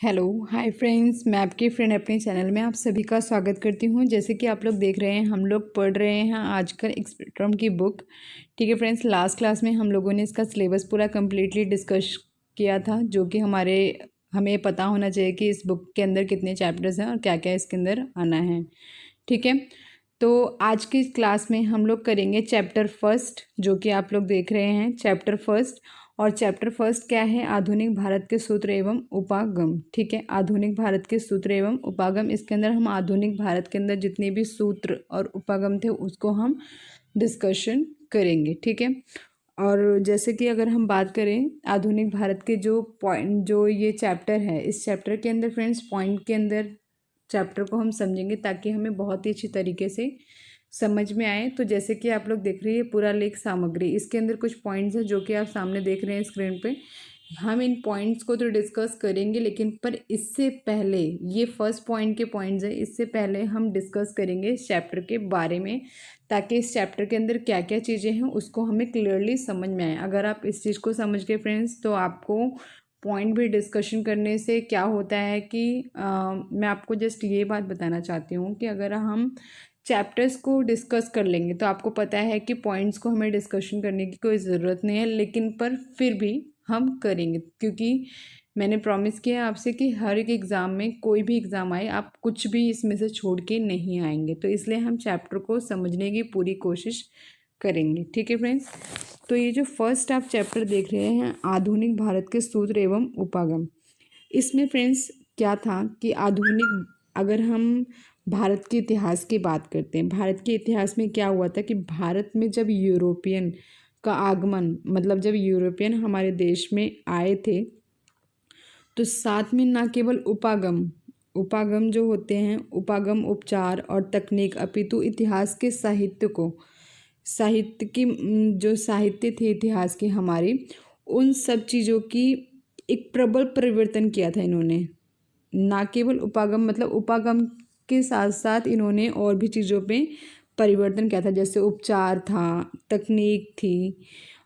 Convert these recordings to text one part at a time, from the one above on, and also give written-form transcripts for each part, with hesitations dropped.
Hello hi friends, मैं आपकी friend अपने चैनल में आप सभी का स्वागत करती हूँ। जैसे कि आप लोग देख रहे हैं, हम लोग पढ़ रहे हैं आजकल एक स्पेक्ट्रम की बुक। ठीक है फ्रेंड्स, लास्ट क्लास में हम लोगों ने इसका सिलेबस पूरा कम्प्लीटली डिस्कस किया था, जो कि हमें पता होना चाहिए कि इस बुक के अंदर कितने चैप्टर्स हैं और क्या क्या इसके अंदर आना है। ठीक है, तो आज की क्लास में हम लोग करेंगे चैप्टर फर्स्ट, जो कि आप लोग देख रहे हैं चैप्टर फर्स्ट। और चैप्टर फर्स्ट क्या है? आधुनिक भारत के सूत्र एवं उपागम। ठीक है, आधुनिक भारत के सूत्र एवं उपागम। इसके अंदर हम आधुनिक भारत के अंदर जितने भी सूत्र और उपागम थे उसको हम डिस्कशन करेंगे। ठीक है, और जैसे कि अगर हम बात करें आधुनिक भारत के जो पॉइंट, जो ये चैप्टर है, इस चैप्टर के अंदर फ्रेंड्स पॉइंट के अंदर चैप्टर को हम समझेंगे ताकि हमें बहुत ही अच्छी तरीके से समझ में आए। तो जैसे कि आप लोग देख रहे हैं पूरा लेख सामग्री, इसके अंदर कुछ पॉइंट्स हैं जो कि आप सामने देख रहे हैं स्क्रीन पे। हम इन पॉइंट्स को तो डिस्कस करेंगे, लेकिन पर इससे पहले ये फर्स्ट पॉइंट के पॉइंट्स हैं, इससे पहले हम डिस्कस करेंगे इस चैप्टर के बारे में, ताकि इस चैप्टर के अंदर क्या क्या चीज़ें हैं उसको हमें क्लियरली समझ में आए। अगर आप इस चीज़ को समझ गए फ्रेंड्स, तो आपको पॉइंट भी डिस्कशन करने से क्या होता है कि मैं आपको जस्ट ये बात बताना चाहती हूँ कि अगर हम चैप्टर्स को डिस्कस कर लेंगे तो आपको पता है कि पॉइंट्स को हमें डिस्कशन करने की कोई ज़रूरत नहीं है, लेकिन पर फिर भी हम करेंगे, क्योंकि मैंने प्रॉमिस किया है आपसे कि हर एक एग्ज़ाम में, कोई भी एग्ज़ाम आए, आप कुछ भी इसमें से छोड़ के नहीं आएंगे। तो इसलिए हम चैप्टर को समझने की पूरी कोशिश करेंगे। ठीक है फ्रेंड्स, तो ये जो फर्स्ट आप चैप्टर देख रहे हैं, आधुनिक भारत के सूत्र एवं उपागम, इसमें फ्रेंड्स क्या था कि आधुनिक, अगर हम भारत के इतिहास की बात करते हैं, भारत के इतिहास में क्या हुआ था कि भारत में जब यूरोपियन का आगमन, मतलब जब यूरोपियन हमारे देश में आए थे, तो साथ में ना केवल उपागम, उपागम जो होते हैं, उपागम उपचार और तकनीक, अपितु इतिहास के साहित्य को, साहित्य की जो साहित्य थे इतिहास की हमारी, उन सब चीज़ों की एक प्रबल परिवर्तन किया था इन्होंने। ना केवल उपागम, मतलब उपागम के साथ साथ इन्होंने और भी चीज़ों पे परिवर्तन किया था, जैसे उपचार था, तकनीक थी,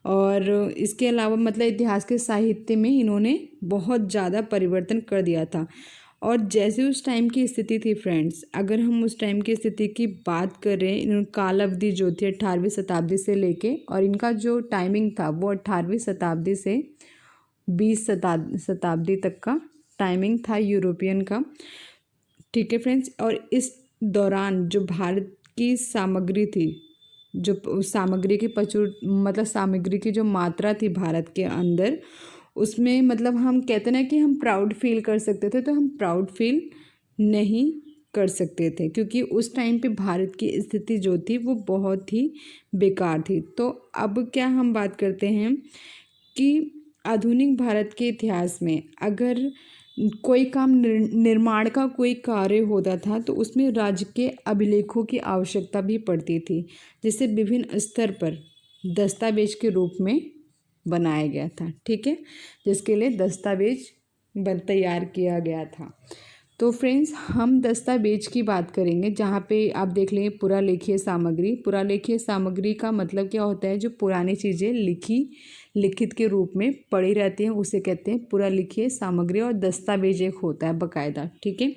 और इसके अलावा मतलब इतिहास के साहित्य में इन्होंने बहुत ज़्यादा परिवर्तन कर दिया था। और जैसे उस टाइम की स्थिति थी फ्रेंड्स, अगर हम उस टाइम की स्थिति की बात करें, इन काल अवधि जो थी 18वीं शताब्दी से लेके, और इनका जो टाइमिंग था वो 18वीं शताब्दी से 20 शताब्दी तक का टाइमिंग था यूरोपियन का। ठीक है फ्रेंड्स, और इस दौरान जो भारत की सामग्री थी, जो सामग्री की प्रचुर, मतलब सामग्री की जो मात्रा थी भारत के अंदर, उसमें मतलब हम कहते ना कि हम प्राउड फील कर सकते थे, तो हम प्राउड फील नहीं कर सकते थे, क्योंकि उस टाइम पे भारत की स्थिति जो थी वो बहुत ही बेकार थी। तो अब क्या हम बात करते हैं कि आधुनिक भारत के इतिहास में अगर कोई काम निर्माण का कोई कार्य होता था तो उसमें राज्य के अभिलेखों की आवश्यकता भी पड़ती थी, जिसे विभिन्न स्तर पर दस्तावेज के रूप में बनाया गया था। ठीक है, जिसके लिए दस्तावेज तैयार किया गया था। तो फ्रेंड्स, हम दस्तावेज की बात करेंगे, जहाँ पे आप देख लें पुरालेखीय सामग्री। पुरालेखीय सामग्री का मतलब क्या होता है? जो पुरानी चीज़ें लिखित के रूप में पड़ी रहती हैं उसे कहते हैं पुरालेखीय सामग्री, और दस्तावेज एक होता है बकायदा। ठीक है,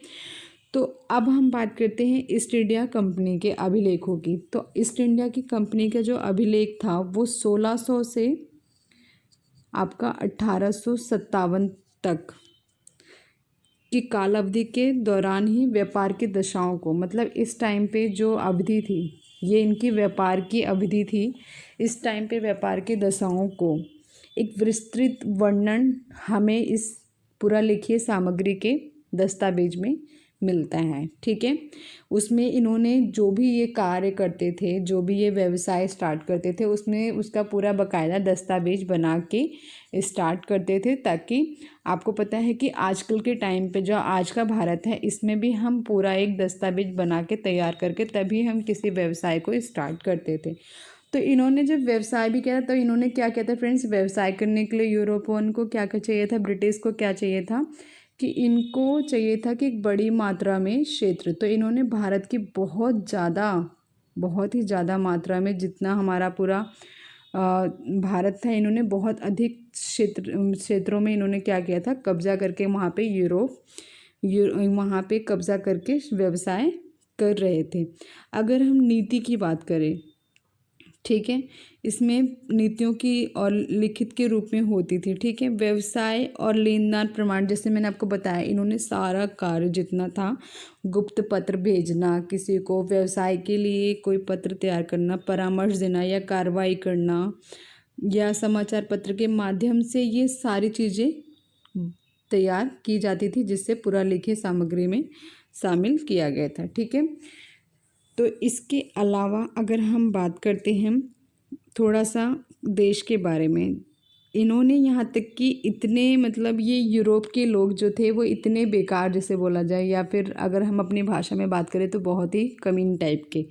तो अब हम बात करते हैं ईस्ट इंडिया कंपनी के अभिलेखों की। तो ईस्ट इंडिया की कंपनी का जो अभिलेख था वो 1600 से आपका 1857 तक की काल अवधि के दौरान ही व्यापार की दशाओं को, मतलब इस टाइम पे जो अवधि थी, ये इनकी व्यापार की अवधि थी। इस टाइम पे व्यापार की दशाओं को एक विस्तृत वर्णन हमें इस पुरालेखीय सामग्री के दस्तावेज में मिलता है। ठीक है, उसमें इन्होंने जो भी ये कार्य करते थे, जो भी ये व्यवसाय स्टार्ट करते थे, उसमें उसका पूरा बकायदा दस्तावेज बना के स्टार्ट करते थे, ताकि आपको पता है कि आजकल के टाइम पे जो आज का भारत है, इसमें भी हम पूरा एक दस्तावेज बना के तैयार करके तभी हम किसी व्यवसाय को स्टार्ट करते थे। तो इन्होंने जब व्यवसाय भी किया तो इन्होंने क्या किया था फ्रेंड्स? व्यवसाय करने के लिए यूरोपियन को क्या क्या चाहिए था, ब्रिटिश को क्या चाहिए था कि इनको चाहिए था कि एक बड़ी मात्रा में क्षेत्र। तो इन्होंने भारत की बहुत ही ज़्यादा मात्रा में, जितना हमारा पूरा भारत था, इन्होंने बहुत अधिक क्षेत्रों में इन्होंने क्या किया था, कब्जा करके वहाँ पे वहाँ पे कब्जा करके व्यवसाय कर रहे थे। अगर हम नीति की बात करें, ठीक है, इसमें नीतियों की और लिखित के रूप में होती थी, ठीक है। व्यवसाय और लेनदार प्रमाण, जैसे मैंने आपको बताया, इन्होंने सारा कार्य जितना था, गुप्त पत्र भेजना, किसी को व्यवसाय के लिए कोई पत्र तैयार करना, परामर्श देना या कार्रवाई करना, या समाचार पत्र के माध्यम से ये सारी चीज़ें तैयार की जाती थी, जिससे पुरालेखीय सामग्री में शामिल किया गया था, ठीक है। तो इसके अलावा अगर हम बात करते हैं थोड़ा सा देश के बारे में, इन्होंने यहाँ तक कि इतने मतलब ये यूरोप के लोग जो थे वो इतने बेकार जैसे बोला जाए, या फिर अगर हम अपनी भाषा में बात करें तो बहुत ही कमीन टाइप के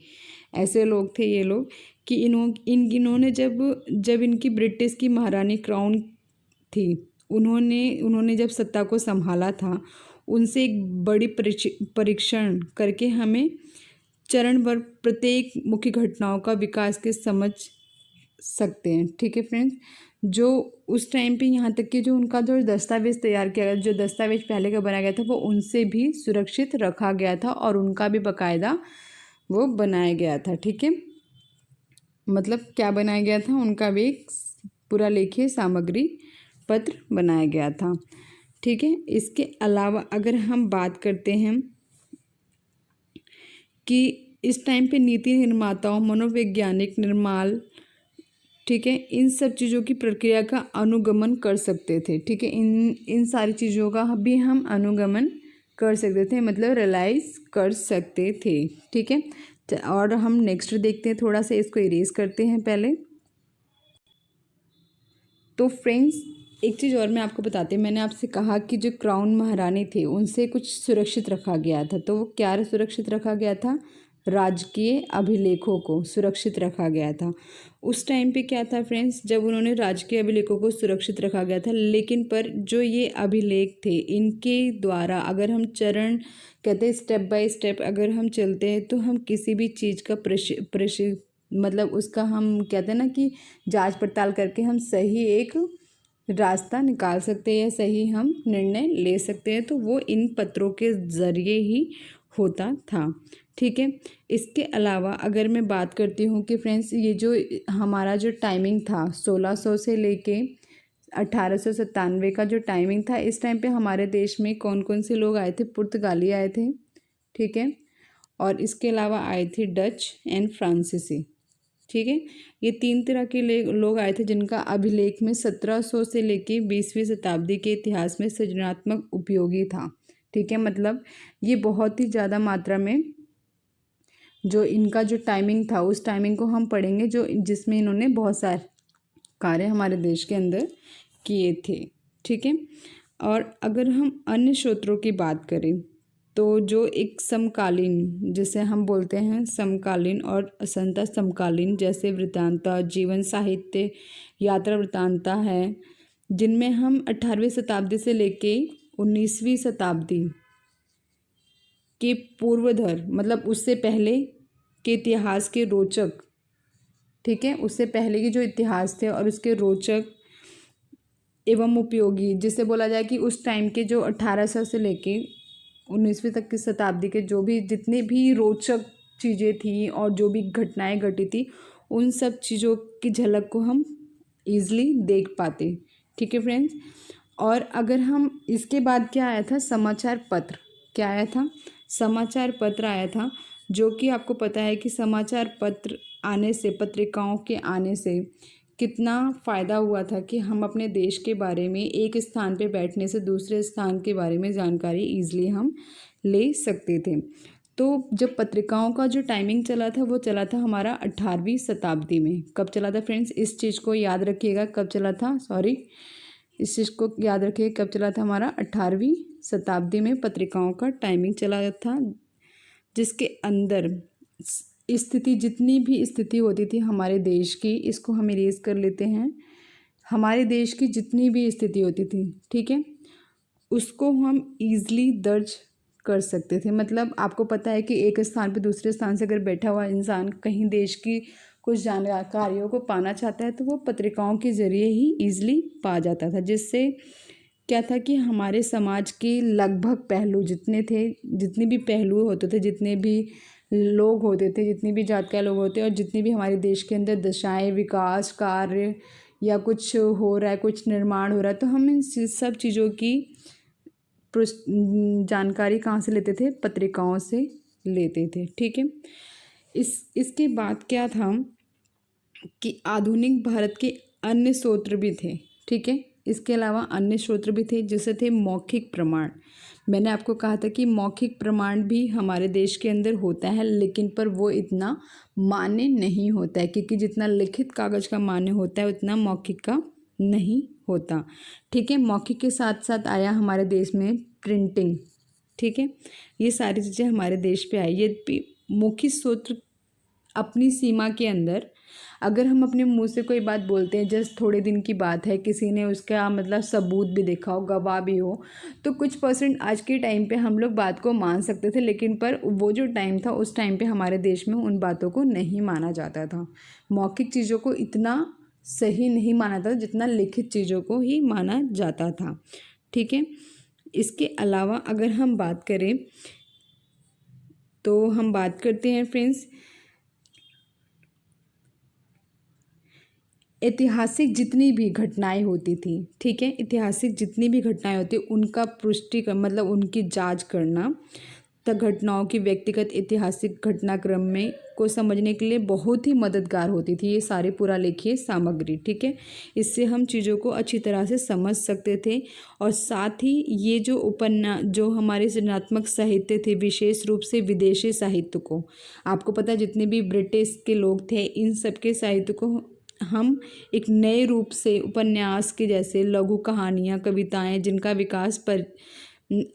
ऐसे लोग थे ये लोग, कि इन्होंने जब इनकी ब्रिटिश की महारानी क्राउन थी, उन्होंने जब सत्ता को संभाला था, उनसे एक बड़ी परीक्षण करके हमें चरणबद्ध प्रत्येक मुख्य घटनाओं का विकास के समझ सकते हैं, ठीक है फ्रेंड्स। जो उस टाइम पे यहाँ तक कि जो उनका जो दस्तावेज़ तैयार किया गया, जो दस्तावेज पहले का बनाया गया था, वो उनसे भी सुरक्षित रखा गया था और उनका भी बाकायदा वो बनाया गया था, ठीक है। मतलब क्या बनाया गया था, उनका भी एक पुरालेखीय सामग्री पत्र बनाया गया था, ठीक है। इसके अलावा अगर हम बात करते हैं कि इस टाइम पे नीति निर्माताओं, मनोवैज्ञानिक, निर्माल, ठीक है, इन सब चीज़ों की प्रक्रिया का अनुगमन कर सकते थे, ठीक है। इन सारी चीज़ों का भी हम अनुगमन कर सकते थे, मतलब रियलाइज़ कर सकते थे, ठीक है। और हम नेक्स्ट देखते हैं, थोड़ा सा इसको इरेज करते हैं पहले। तो फ्रेंड्स एक चीज़ और मैं आपको बताती हूँ, मैंने आपसे कहा कि जो क्राउन महारानी थी उनसे कुछ सुरक्षित रखा गया था, तो वो क्या सुरक्षित रखा गया था, राजकीय अभिलेखों को सुरक्षित रखा गया था। उस टाइम पे क्या था फ्रेंड्स, जब उन्होंने राजकीय अभिलेखों को सुरक्षित रखा गया था, लेकिन पर जो ये अभिलेख थे, इनके द्वारा अगर हम चरण कहते हैं स्टेप बाय स्टेप अगर हम चलते हैं, तो हम किसी भी चीज़ का मतलब उसका हम कहते हैं ना कि जांच पड़ताल करके हम सही एक रास्ता निकाल सकते हैं या सही हम निर्णय ले सकते हैं, तो वो इन पत्रों के ज़रिए ही होता था, ठीक है। इसके अलावा अगर मैं बात करती हूँ कि फ्रेंड्स ये जो हमारा जो टाइमिंग था 1600 से लेके 1897 का जो टाइमिंग था, इस टाइम पे हमारे देश में कौन कौन से लोग आए थे, पुर्तगाली आए थे, ठीक है, और इसके अलावा आए थे डच एंड फ्रांसीसी, ठीक है। ये 3 तरह के लोग आए थे जिनका अभिलेख में 1700 से लेके 20वीं शताब्दी के इतिहास में सृजनात्मक उपयोगी था, ठीक है। मतलब ये बहुत ही ज़्यादा मात्रा में जो इनका जो टाइमिंग था, उस टाइमिंग को हम पढ़ेंगे जो जिसमें इन्होंने बहुत सारे कार्य हमारे देश के अंदर किए थे, ठीक है। और अगर हम अन्य स्रोतों की बात करें, तो जो एक समकालीन जिसे हम बोलते हैं समकालीन और असंता समकालीन, जैसे वृत्तांता, जीवन साहित्य, यात्रा वृत्तांता है, जिनमें हम 18वीं शताब्दी से लेके 19वीं शताब्दी के पूर्वधर, मतलब उससे पहले के इतिहास के रोचक, ठीक है, उससे पहले के जो इतिहास थे और उसके रोचक एवं उपयोगी, जिसे बोला जाए कि उस टाइम के जो 1800 से लेके 19वीं तक की शताब्दी के जो भी जितने भी रोचक चीज़ें थी और जो भी घटनाएं घटी थी, उन सब चीज़ों की झलक को हम ईज़िली देख पाते, ठीक है फ्रेंड्स। और अगर हम इसके बाद क्या आया था, समाचार पत्र, क्या आया था, समाचार पत्र आया था, जो कि आपको पता है कि समाचार पत्र आने से, पत्रिकाओं के आने से कितना फ़ायदा हुआ था कि हम अपने देश के बारे में एक स्थान पे बैठने से दूसरे स्थान के बारे में जानकारी ईज़िली हम ले सकते थे। तो जब पत्रिकाओं का जो टाइमिंग चला था, वो चला था हमारा 18वीं शताब्दी में। कब चला था फ्रेंड्स, इस चीज़ को याद रखिएगा, कब चला था, इस चीज़ को याद रखिए, कब चला था हमारा 18वीं शताब्दी में पत्रिकाओं का टाइमिंग चला था, जिसके अंदर स्थिति, जितनी भी स्थिति होती थी हमारे देश की, इसको हम इरेज कर लेते हैं, हमारे देश की जितनी भी स्थिति होती थी, ठीक है, उसको हम ईज़िली दर्ज कर सकते थे। मतलब आपको पता है कि एक स्थान पे दूसरे स्थान से अगर बैठा हुआ इंसान कहीं देश की कुछ जानकारियों को पाना चाहता है तो वो पत्रिकाओं के ज़रिए ही ईज़िली पा जाता था। जिससे क्या था कि हमारे समाज के लगभग पहलू जितने थे, जितने भी पहलू होते थे, जितने भी लोग होते थे, जितनी भी जात के लोग होते और जितनी भी हमारे देश के अंदर दशाएं, विकास कार्य या कुछ हो रहा है, कुछ निर्माण हो रहा है, तो हम इन सब चीज़ों की जानकारी कहाँ से लेते थे? पत्रिकाओं से लेते थे। ठीक है। इसके बाद क्या था कि आधुनिक भारत के अन्य स्रोत भी थे। ठीक है। इसके अलावा अन्य स्रोत भी थे, जैसे थे मौखिक प्रमाण। मैंने आपको कहा था कि मौखिक प्रमाण भी हमारे देश के अंदर होता है, लेकिन पर वो इतना मान्य नहीं होता है, क्योंकि जितना लिखित कागज़ का मान्य होता है उतना मौखिक का नहीं होता। ठीक है। मौखिक के साथ साथ आया हमारे देश में प्रिंटिंग। ठीक है। ये सारी चीज़ें हमारे देश पे आई। ये भी मौखिक स्रोत अपनी सीमा के अंदर, अगर हम अपने मुंह से कोई बात बोलते हैं, जस्ट थोड़े दिन की बात है, किसी ने उसका मतलब सबूत भी देखा हो, गवाह भी हो, तो कुछ परसेंट आज के टाइम पे हम लोग बात को मान सकते थे, लेकिन पर वो जो टाइम था उस टाइम पे हमारे देश में उन बातों को नहीं माना जाता था। मौखिक चीज़ों को इतना सही नहीं माना था जितना लिखित चीज़ों को ही माना जाता था। ठीक है। इसके अलावा अगर हम बात करें तो हम बात करते हैं फ्रेंड्स ऐतिहासिक जितनी भी घटनाएं होती थी। ठीक है। ऐतिहासिक जितनी भी घटनाएं होती उनका पुष्टि कर मतलब उनकी जांच करना तक घटनाओं की व्यक्तिगत ऐतिहासिक घटनाक्रम में को समझने के लिए बहुत ही मददगार होती थी ये सारी पुरालेखीय सामग्री। ठीक है। इससे हम चीज़ों को अच्छी तरह से समझ सकते थे और साथ ही ये जो जो हमारे सृजनात्मक साहित्य थे, विशेष रूप से विदेशी साहित्य को, आपको पता है जितने भी ब्रिटिश के लोग थे इन सब के साहित्य को हम एक नए रूप से उपन्यास के जैसे लघु कहानियाँ, कविताएं जिनका विकास पर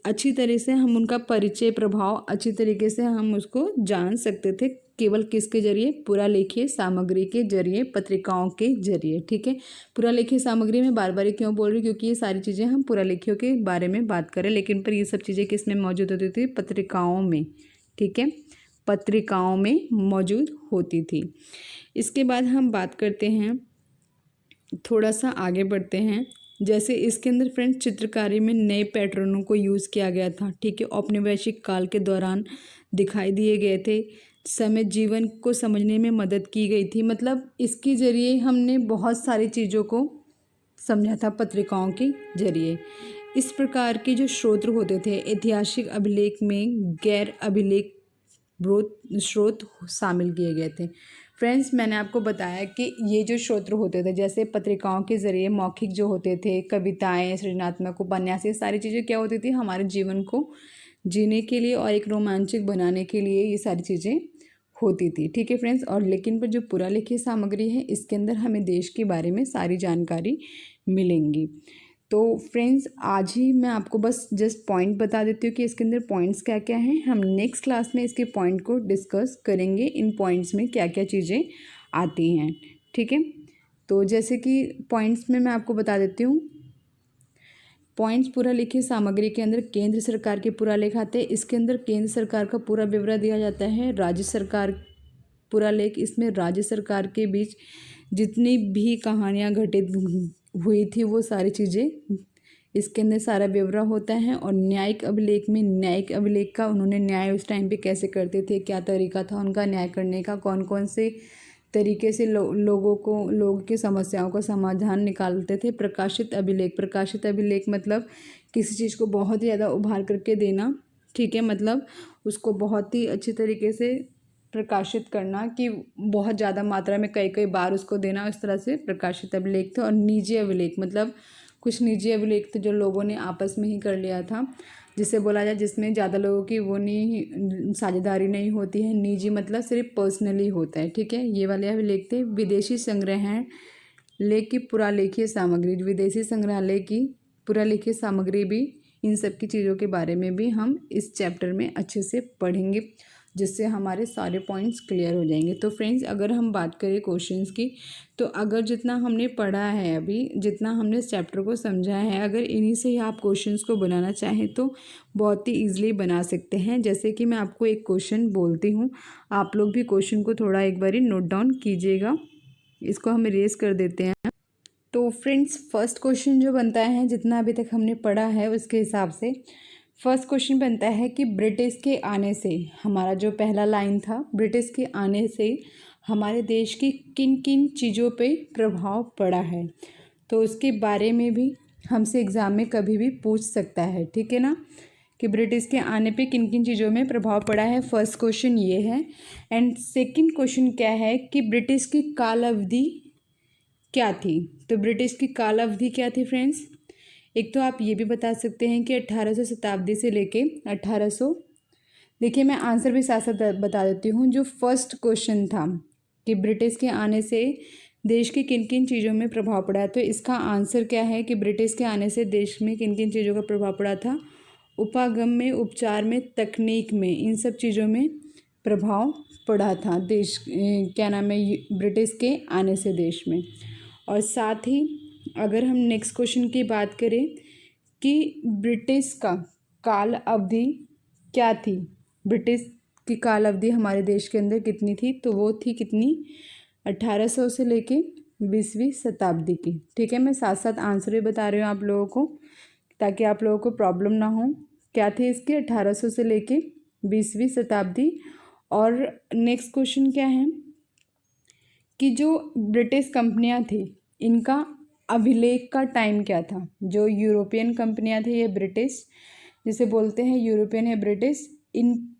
अच्छी तरह से हम उनका परिचय, प्रभाव अच्छी तरीके से हम उसको जान सकते थे, केवल किसके जरिए? पुरालेखीय सामग्री के जरिए, पत्रिकाओं के जरिए। ठीक है। पुरालेखीय सामग्री में बार बार क्यों बोल रही हूँ? क्योंकि ये सारी चीज़ें हम पुरालेखियों के बारे में बात करें, लेकिन पर ये सब चीज़ें किस में मौजूद होती थी? पत्रिकाओं में। ठीक है। पत्रिकाओं में मौजूद होती थी। इसके बाद हम बात करते हैं, थोड़ा सा आगे बढ़ते हैं। जैसे इसके अंदर फ्रेंड्स चित्रकारी में नए पैटर्नों को यूज़ किया गया था। ठीक है। औपनिवेशिक काल के दौरान दिखाई दिए गए थे, समय जीवन को समझने में मदद की गई थी। मतलब इसके ज़रिए हमने बहुत सारी चीज़ों को समझा था पत्रिकाओं के जरिए। इस प्रकार के जो स्रोत होते थे, ऐतिहासिक अभिलेख में गैर अभिलेख स्रोत शामिल किए गए थे। फ्रेंड्स मैंने आपको बताया कि ये जो स्रोत होते थे, जैसे पत्रिकाओं के ज़रिए मौखिक जो होते थे, कविताएं, सृजनात्मक उपन्यास, ये सारी चीज़ें क्या होती थी? हमारे जीवन को जीने के लिए और एक रोमांचक बनाने के लिए ये सारी चीज़ें होती थी। ठीक है फ्रेंड्स। और लेकिन पर जो पुरालेखीय सामग्री है इसके अंदर हमें देश के बारे में सारी जानकारी मिलेंगी। तो फ्रेंड्स आज ही मैं आपको बस जस्ट पॉइंट बता देती हूँ कि इसके अंदर पॉइंट्स क्या क्या हैं। हम नेक्स्ट क्लास में इसके पॉइंट को डिस्कस करेंगे, इन पॉइंट्स में क्या क्या चीज़ें आती हैं। ठीक है। तो जैसे कि पॉइंट्स में मैं आपको बता देती हूँ, पॉइंट्स पुरालेखीय सामग्री के अंदर केंद्र सरकार के पुरालेख आते हैं। इसके अंदर केंद्र सरकार का पूरा ब्यौरा दिया जाता है। राज्य सरकार पुरालेख, इसमें राज्य सरकार के बीच जितनी भी कहानियाँ घटित हुई थी वो सारी चीज़ें इसके अंदर सारा ब्यौरा होता है। और न्यायिक अभिलेख में न्यायिक अभिलेख का उन्होंने न्याय उस टाइम पे कैसे करते थे, क्या तरीका था उनका न्याय करने का, कौन कौन से तरीके से लोगों की समस्याओं का समाधान निकालते थे। प्रकाशित अभिलेख, प्रकाशित अभिलेख मतलब किसी चीज़ को बहुत ही ज़्यादा उभार करके देना। ठीक है। मतलब उसको बहुत ही अच्छी तरीके से प्रकाशित करना कि बहुत ज़्यादा मात्रा में कई कई बार उसको देना, इस तरह से प्रकाशित अभिलेख थे। और निजी अभिलेख मतलब कुछ निजी अभिलेख थे जो लोगों ने आपस में ही कर लिया था, जिसे बोला जाए जिसमें ज़्यादा लोगों की वो नहीं साझेदारी नहीं होती है। निजी मतलब सिर्फ पर्सनली होता है। ठीक है। ये वाले अभिलेख थे। विदेशी संग्रहालय की पुरालेखीय सामग्री, विदेशी संग्रहालय की पुरालेखीय सामग्री भी, इन सब की चीज़ों के बारे में भी हम इस चैप्टर में अच्छे से पढ़ेंगे। जिससे हमारे सारे पॉइंट्स क्लियर हो जाएंगे। तो फ्रेंड्स, अगर हम बात करें क्वेश्चंस की, तो अगर जितना हमने पढ़ा है अभी, जितना हमने इस चैप्टर को समझा है, अगर इन्हीं से ही आप क्वेश्चंस को बनाना चाहें तो बहुत ही ईजिली बना सकते हैं। जैसे कि मैं आपको एक क्वेश्चन बोलती हूँ, आप लोग भी क्वेश्चन को थोड़ा एक बारी नोट डाउन कीजिएगा। इसको हम इरेज कर देते हैं। तो फ्रेंड्स, फर्स्ट क्वेश्चन जो बनता है, जितना अभी तक हमने पढ़ा है उसके हिसाब से फर्स्ट क्वेश्चन बनता है कि ब्रिटिश के आने से, हमारा जो पहला लाइन था, ब्रिटिश के आने से हमारे देश की किन किन चीज़ों पे प्रभाव पड़ा है। तो उसके बारे में भी हमसे एग्ज़ाम में कभी भी पूछ सकता है, ठीक है ना, कि ब्रिटिश के आने पे किन किन चीज़ों में प्रभाव पड़ा है। फर्स्ट क्वेश्चन ये है। एंड सेकंड क्वेश्चन क्या है कि ब्रिटिश की काल अवधि क्या थी। तो ब्रिटिश की काल अवधि क्या थी फ्रेंड्स। एक तो आप ये भी बता सकते हैं कि 1800 शताब्दी से लेके 1800, देखिए मैं आंसर भी साथ साथ बता देती हूँ। जो फर्स्ट क्वेश्चन था कि ब्रिटिश के आने से देश की किन किन चीज़ों में प्रभाव पड़ा है, तो इसका आंसर क्या है कि ब्रिटिश के आने से देश में किन किन चीज़ों का प्रभाव पड़ा था। उपागम में, उपचार में, तकनीक में, इन सब चीज़ों में प्रभाव पड़ा था देश, क्या नाम है, ब्रिटिश के आने से देश में। और साथ ही अगर हम नेक्स्ट क्वेश्चन की बात करें कि ब्रिटिश का काल अवधि क्या थी, ब्रिटिश की काल अवधि हमारे देश के अंदर कितनी थी, तो वो थी कितनी, 1800 से लेके 20वीं शताब्दी की। ठीक है, मैं साथ साथ आंसर भी बता रही हूँ आप लोगों को, ताकि आप लोगों को प्रॉब्लम ना हो। क्या थे इसके, 1800 से लेके 20वीं शताब्दी। और नेक्स्ट क्वेश्चन क्या है कि जो ब्रिटिश कंपनियां थी, इनका अभिलेख का टाइम क्या था। जो यूरोपियन कंपनियां थी, ये ब्रिटिश जिसे बोलते हैं, यूरोपियन है ब्रिटिश, इन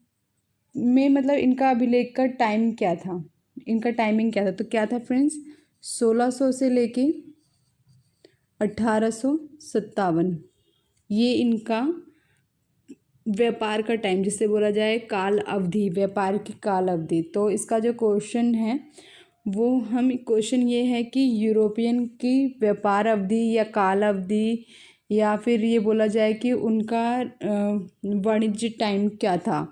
में मतलब इनका अभिलेख का टाइम क्या था, इनका टाइमिंग क्या था। तो क्या था फ्रेंड्स, 1600 से लेके 1857, ये इनका व्यापार का टाइम, जिससे बोला जाए काल अवधि, व्यापार की काल अवधि। तो इसका जो क्वेश्चन है वो, हम क्वेश्चन ये है कि यूरोपियन की व्यापार अवधि या काल अवधि, या फिर ये बोला जाए कि उनका वाणिज्य टाइम क्या था।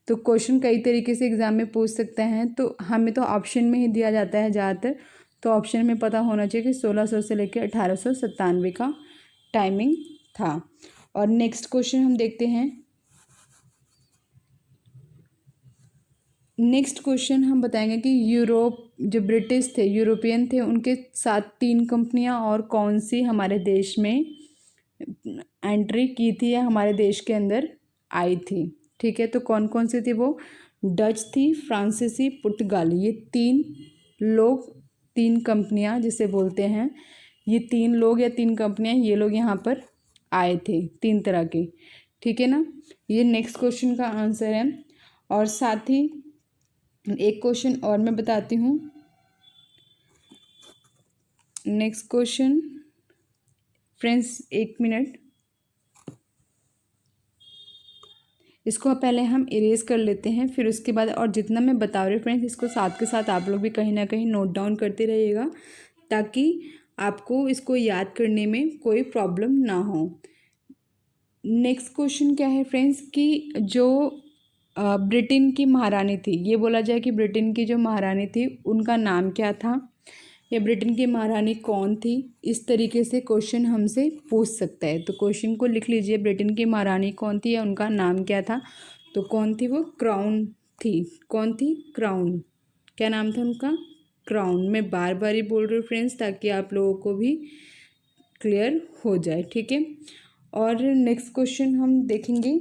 तो क्वेश्चन कई तरीके से एग्ज़ाम में पूछ सकते हैं, तो हमें तो ऑप्शन में ही दिया जाता है ज़्यादातर। तो ऑप्शन में पता होना चाहिए कि 1600 से लेकर 1897 का टाइमिंग था। और नेक्स्ट क्वेश्चन हम देखते हैं। नेक्स्ट क्वेश्चन हम बताएंगे कि यूरोप, जो ब्रिटिश थे, यूरोपियन थे, उनके साथ 3 कंपनियां और कौन सी हमारे देश में एंट्री की थी या हमारे देश के अंदर आई थी। ठीक है, तो कौन कौन सी थी वो, डच थी, फ्रांसीसी, पुर्तगाली। ये 3 लोग, 3 कंपनियां जिसे बोलते हैं, ये 3 लोग या 3 कंपनियां, ये लोग यहाँ पर आए थे, 3 तरह के। ठीक है ना, ये नेक्स्ट क्वेश्चन का आंसर है। और साथ ही एक क्वेश्चन और मैं बताती हूँ। नेक्स्ट क्वेश्चन फ्रेंड्स, 1 मिनट, इसको पहले हम इरेज कर लेते हैं, फिर उसके बाद और जितना मैं बता रही हूँ फ्रेंड्स, इसको साथ के साथ आप लोग भी कहीं ना कहीं नोट डाउन करते रहिएगा, ताकि आपको इसको याद करने में कोई प्रॉब्लम ना हो। नेक्स्ट क्वेश्चन क्या है फ्रेंड्स कि जो ब्रिटेन की महारानी थी, ये बोला जाए कि ब्रिटेन की जो महारानी थी उनका नाम क्या था, या ब्रिटेन की महारानी कौन थी। इस तरीके से क्वेश्चन हमसे पूछ सकता है। तो क्वेश्चन को लिख लीजिए, ब्रिटेन की महारानी कौन थी या उनका नाम क्या था। तो कौन थी वो, क्राउन थी। कौन थी, क्राउन। क्या नाम था उनका, क्राउन। मैं बार बार ही बोल रही हूँ फ्रेंड्स, ताकि आप लोगों को भी क्लियर हो जाए। ठीक है, और नेक्स्ट क्वेश्चन हम देखेंगे,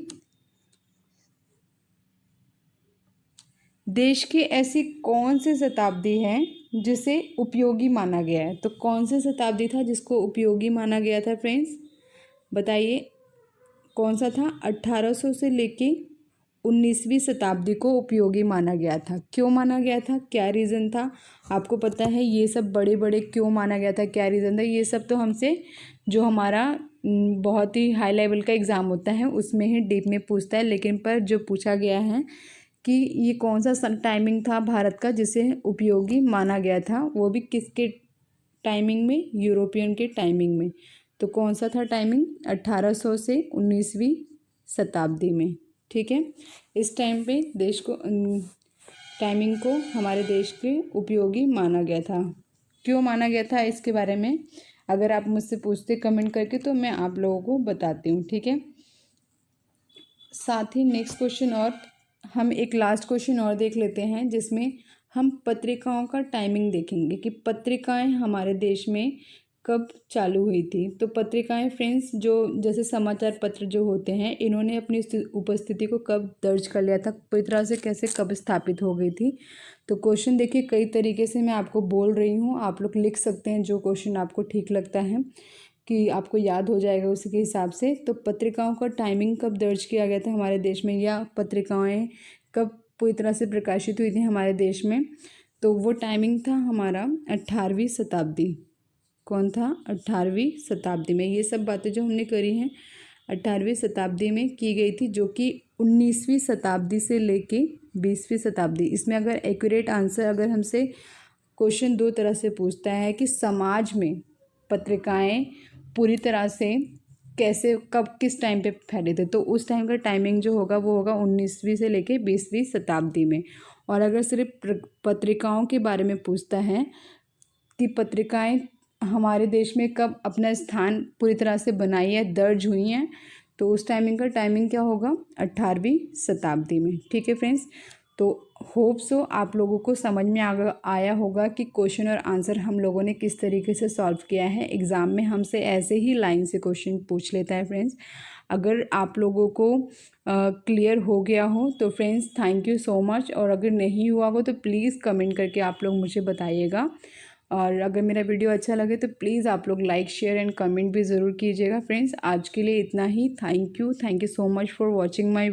देश की ऐसी कौन सी शताब्दी है जिसे उपयोगी माना गया है। तो कौन सी शताब्दी था जिसको उपयोगी माना गया था फ्रेंड्स, बताइए कौन सा था। 1800 से लेके 19वीं शताब्दी को उपयोगी माना गया था। क्यों माना गया था, क्या रीज़न था, आपको पता है ये सब बड़े बड़े क्यों माना गया था, क्या रीज़न था, ये सब तो हमसे जो हमारा बहुत ही हाई लेवल का एग्ज़ाम होता है उसमें ही डीप में पूछता है। लेकिन पर जो पूछा गया है कि ये कौन सा टाइमिंग था भारत का जिसे उपयोगी माना गया था, वो भी किसके टाइमिंग में, यूरोपियन के टाइमिंग में। तो कौन सा था टाइमिंग, 1800 से 19वीं शताब्दी में। ठीक है। इस टाइम पे देश को टाइमिंग को हमारे देश के उपयोगी माना गया था। क्यों माना गया था इसके बारे में अगर आप मुझसे पूछते कमेंट करके तो मैं आप लोगों को बताती हूँ, ठीक है। साथ ही नेक्स्ट क्वेश्चन और हम एक लास्ट क्वेश्चन और देख लेते हैं जिसमें हम पत्रिकाओं का टाइमिंग देखेंगे कि पत्रिकाएं हमारे देश में कब चालू हुई थी। तो पत्रिकाएं फ्रेंड्स जो जैसे समाचार पत्र जो होते हैं इन्होंने अपनी उपस्थिति को कब दर्ज कर लिया था, पूरी तरह से कैसे कब स्थापित हो गई थी। तो क्वेश्चन देखिए कई तरीके से मैं आपको बोल रही हूँ, आप लोग लिख सकते हैं जो क्वेश्चन आपको ठीक लगता है कि आपको याद हो जाएगा उसी के हिसाब से। तो पत्रिकाओं का टाइमिंग कब दर्ज किया गया था हमारे देश में, या पत्रिकाएं कब पूरी तरह से प्रकाशित हुई थी हमारे देश में, तो वो टाइमिंग था हमारा 18वीं शताब्दी। कौन था? 18वीं शताब्दी में। ये सब बातें जो हमने करी हैं 18वीं शताब्दी में की गई थी, जो कि 19वीं शताब्दी से लेके 20वीं शताब्दी। इसमें अगर एक्यूरेट आंसर अगर हमसे क्वेश्चन दो तरह से पूछता है कि समाज में पत्रिकाएं पूरी तरह से कैसे कब किस टाइम पे फैले थे, तो उस टाइम का टाइमिंग जो होगा वो होगा 19वीं से लेके 20वीं शताब्दी में। और अगर सिर्फ पत्रिकाओं के बारे में पूछता है कि पत्रिकाएं हमारे देश में कब अपना स्थान पूरी तरह से बनाई है, दर्ज हुई हैं, तो उस टाइमिंग का टाइमिंग क्या होगा? 18वीं शताब्दी में। ठीक है फ्रेंड्स, तो होप सो आप लोगों को समझ में आया होगा कि क्वेश्चन और आंसर हम लोगों ने किस तरीके से सॉल्व किया है। एग्ज़ाम में हमसे ऐसे ही लाइन से क्वेश्चन पूछ लेता है फ्रेंड्स। अगर आप लोगों को क्लियर हो गया हो तो friends thank you so much, और अगर नहीं हुआ हो तो प्लीज़ कमेंट करके आप लोग मुझे बताइएगा। और अगर मेरा वीडियो अच्छा लगे तो प्लीज़ आप लोग लाइक शेयर एंड कमेंट भी ज़रूर कीजिएगा फ्रेंड्स। आज के लिए इतना ही। Thank you so much for watching my